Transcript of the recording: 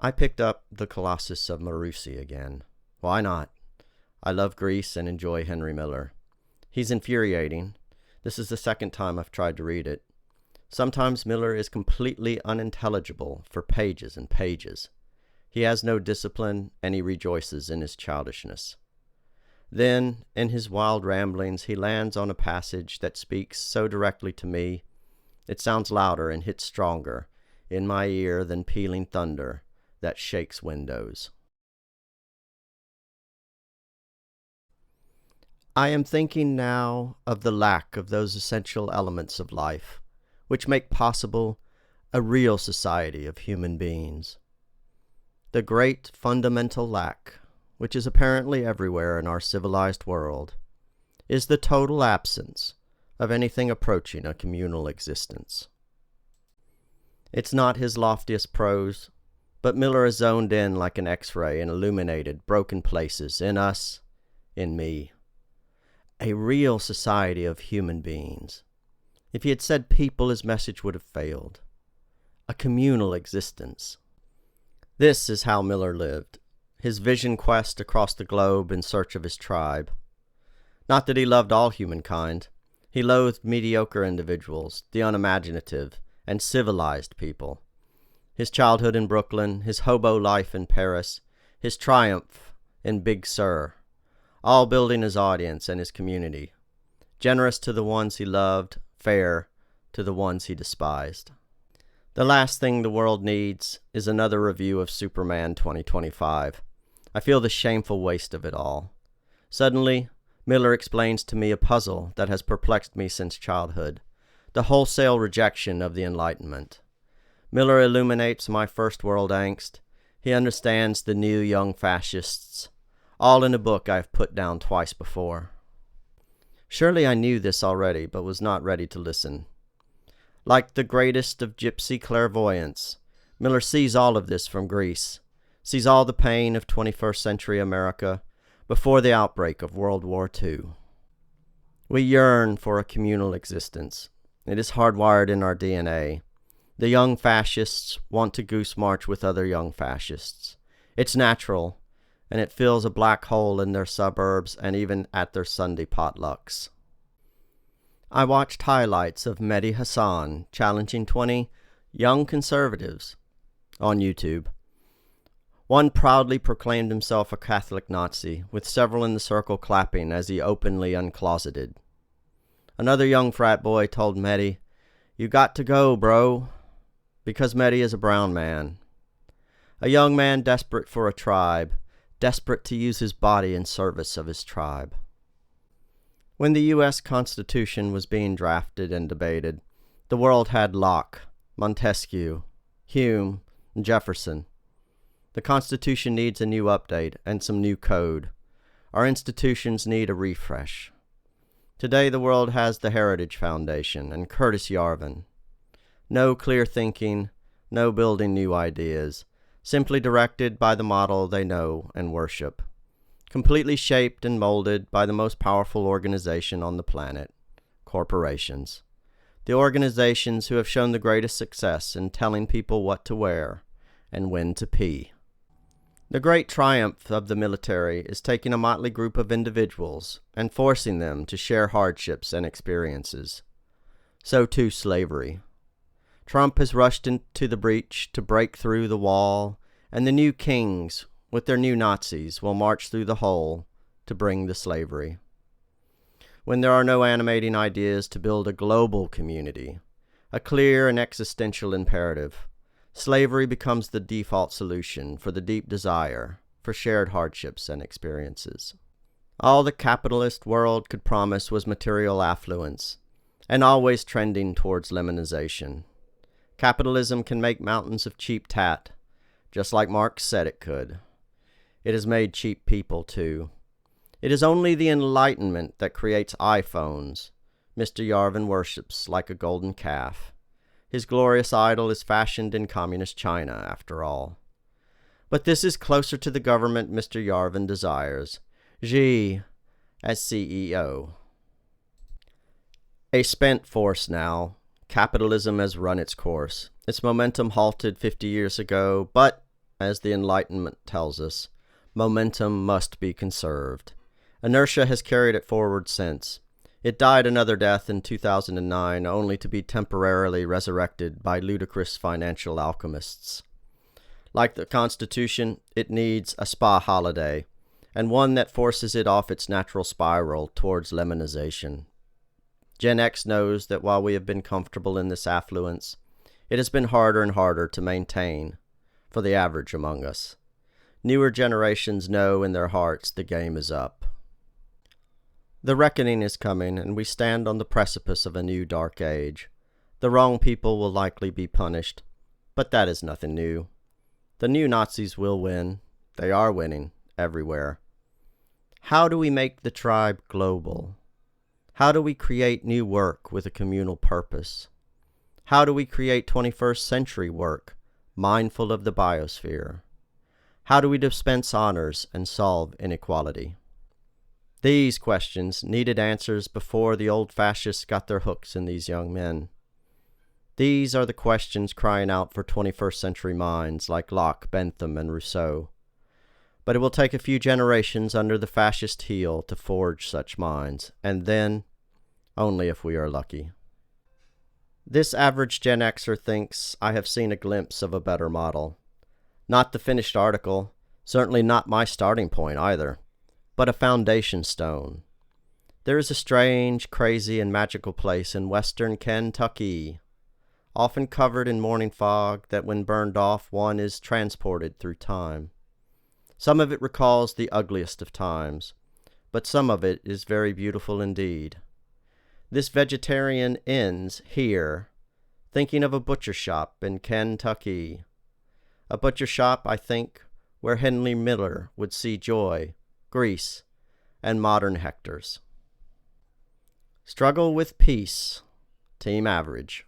I picked up the Colossus of Maroussi again. Why not? I love Greece and enjoy Henry Miller. He's infuriating. This is the second time I've tried to read it. Sometimes Miller is completely unintelligible for pages and pages. He has no discipline, and he rejoices in his childishness. Then, in his wild ramblings, he lands on a passage that speaks so directly to me, it sounds louder and hits stronger in my ear than pealing thunder that shakes windows. I am thinking now of the lack of those essential elements of life which make possible a real society of human beings. The great fundamental lack, which is apparently everywhere in our civilized world, is the total absence of anything approaching a communal existence. It's not his loftiest prose, but Miller is zoned in like an X-ray and illuminated broken places in us, in me. A real society of human beings. If he had said people, his message would have failed. A communal existence. This is how Miller lived, his vision quest across the globe in search of his tribe. Not that he loved all humankind. He loathed mediocre individuals, the unimaginative, and civilized people. His childhood in Brooklyn, his hobo life in Paris, his triumph in Big Sur, all building his audience and his community. Generous to the ones he loved, fair to the ones he despised. The last thing the world needs is another review of Superman 2025. I feel the shameful waste of it all. Suddenly, Miller explains to me a puzzle that has perplexed me since childhood, the wholesale rejection of the Enlightenment. Miller illuminates my first world angst. He understands the new young fascists, all in a book I've put down twice before. Surely I knew this already, but was not ready to listen. Like the greatest of gypsy clairvoyants, Miller sees all of this from Greece, sees all the pain of 21st century America before the outbreak of World War II. We yearn for a communal existence. It is hardwired in our DNA. The young fascists want to goose march with other young fascists. It's natural, and it fills a black hole in their suburbs and even at their Sunday potlucks. I watched highlights of Mehdi Hasan challenging 20 young conservatives on YouTube. One proudly proclaimed himself a Catholic Nazi, with several in the circle clapping as he openly uncloseted. Another young frat boy told Mehdi, "You got to go, bro," because Mehdi is a brown man. A young man desperate for a tribe, desperate to use his body in service of his tribe. When the U.S. Constitution was being drafted and debated, the world had Locke, Montesquieu, Hume, and Jefferson. The Constitution needs a new update and some new code. Our institutions need a refresh. Today the world has the Heritage Foundation and Curtis Yarvin. No clear thinking, no building new ideas, simply directed by the model they know and worship. Completely shaped and molded by the most powerful organization on the planet, corporations. The organizations who have shown the greatest success in telling people what to wear and when to pee. The great triumph of the military is taking a motley group of individuals and forcing them to share hardships and experiences. So too slavery. Trump has rushed into the breach to break through the wall, and the new kings, with their new Nazis, will march through the hole to bring the slavery. When there are no animating ideas to build a global community, a clear and existential imperative, slavery becomes the default solution for the deep desire for shared hardships and experiences. All the capitalist world could promise was material affluence, and always trending towards lemonization. Capitalism can make mountains of cheap tat, just like Marx said it could. It has made cheap people, too. It is only the Enlightenment that creates iPhones. Mr. Yarvin worships like a golden calf. His glorious idol is fashioned in communist China, after all. But this is closer to the government Mr. Yarvin desires. Xi as CEO. A spent force now. Capitalism has run its course. Its momentum halted 50 years ago, but as the Enlightenment tells us, momentum must be conserved. Inertia has carried it forward since. It died another death in 2009, only to be temporarily resurrected by ludicrous financial alchemists. Like the Constitution, it needs a spa holiday, and one that forces it off its natural spiral towards lemonization. Gen X knows that while we have been comfortable in this affluence, it has been harder and harder to maintain for the average among us. Newer generations know in their hearts the game is up. The reckoning is coming, and we stand on the precipice of a new dark age. The wrong people will likely be punished, but that is nothing new. The new Nazis will win. They are winning everywhere. How do we make the tribe global? How do we create new work with a communal purpose? How do we create 21st century work, mindful of the biosphere? How do we dispense honors and solve inequality? These questions needed answers before the old fascists got their hooks in these young men. These are the questions crying out for 21st century minds like Locke, Bentham, and Rousseau. But it will take a few generations under the fascist heel to forge such minds, and then only if we are lucky. This average Gen Xer thinks I have seen a glimpse of a better model. Not the finished article, certainly not my starting point either, but a foundation stone. There is a strange, crazy, and magical place in western Kentucky, often covered in morning fog that when burned off one is transported through time. Some of it recalls the ugliest of times, but some of it is very beautiful indeed. This vegetarian ends here, thinking of a butcher shop in Kentucky. A butcher shop, I think, where Henry Miller would see joy, Greece, and modern Hectors. Struggle with peace. Team Average.